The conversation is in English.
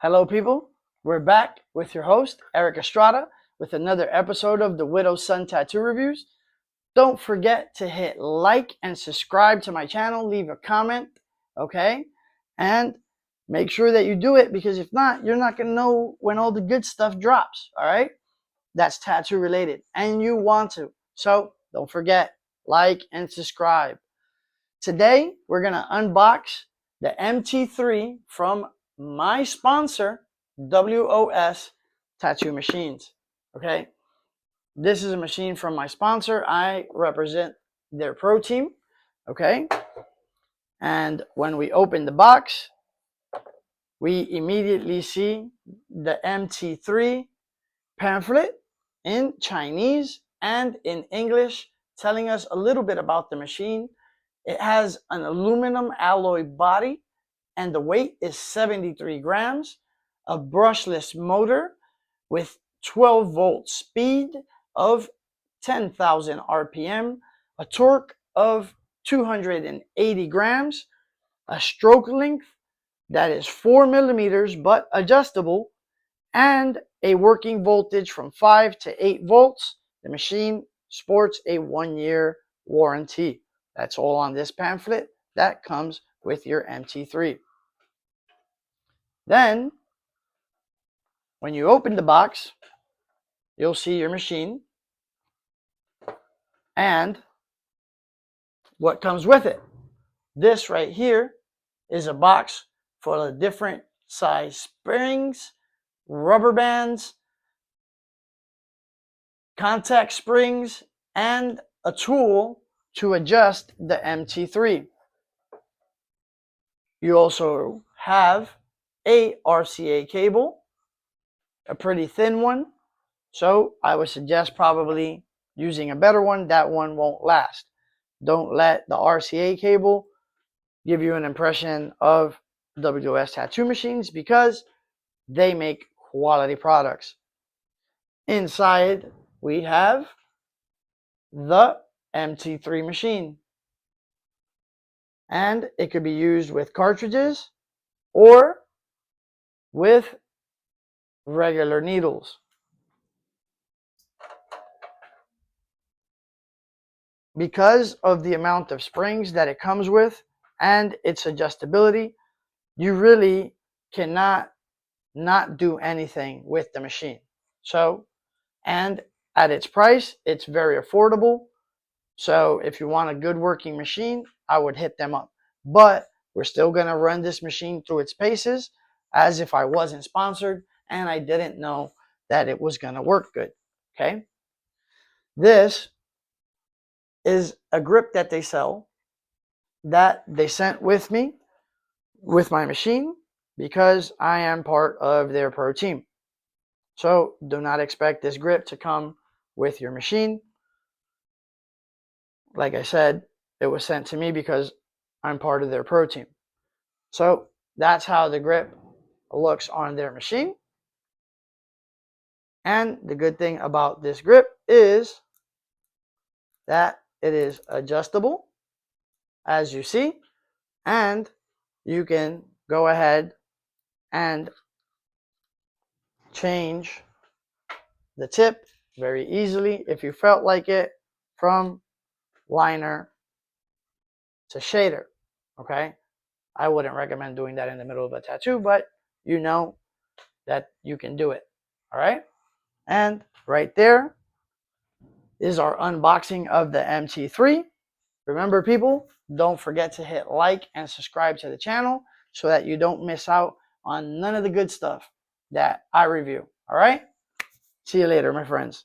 Hello, people. We're back with your host, Eric Estrada, with another episode of the Widow's Son Tattoo Reviews. Don't forget to hit like and subscribe to my channel. Leave a comment, okay? And make sure that you do it because if not, you're not going to know when all the good stuff drops, all right? That's tattoo related and you want to. So don't forget, like and subscribe. Today, we're going to unbox the MT3 from my sponsor, WOS Tattoo Machines. Okay, this is a machine from my sponsor. I represent their pro team. Okay, and when we open the box, we immediately see the MT3 pamphlet in Chinese and in English, telling us a little bit about the machine. It has an aluminum alloy body and the weight is 73 grams, a brushless motor with 12 volt speed of 10,000 RPM, a torque of 280 grams, a stroke length that is 4 millimeters but adjustable, and a working voltage from 5 to 8 volts. The machine sports a 1-year warranty. That's all on this pamphlet. That comes with your MT3. Then, when you open the box, you'll see your machine and what comes with it. This right here is a box full of different size springs, rubber bands, contact springs, and a tool to adjust the MT3. You also have a RCA cable, a pretty thin one, so I would suggest probably using a better one. That one won't last. Don't let the RCA cable give you an impression of WS tattoo machines because they make quality products. Inside, we have the MT3 machine. And it could be used with cartridges or with regular needles. Because of the amount of springs that it comes with and its adjustability, you really cannot not do anything with the machine. So, and at its price, it's very affordable. So if you want a good working machine, I would hit them up. But we're still going to run this machine through its paces as if I wasn't sponsored and I didn't know that it was going to work good. Okay. This is a grip that they sell that they sent with me with my machine because I am part of their pro team. So do not expect this grip to come with your machine. Like I said, it was sent to me because I'm part of their pro team. So that's how the grip looks on their machine. And the good thing about this grip is that it is adjustable, as you see, and you can go ahead and change the tip very easily if you felt like it, from liner to shader. Okay, I wouldn't recommend doing that in the middle of a tattoo, but you know that you can do it. All right, and right there is our unboxing of the MT3. Remember, people, don't forget to hit like and subscribe to the channel so that you don't miss out on none of the good stuff that I review. All right, see you later, my friends.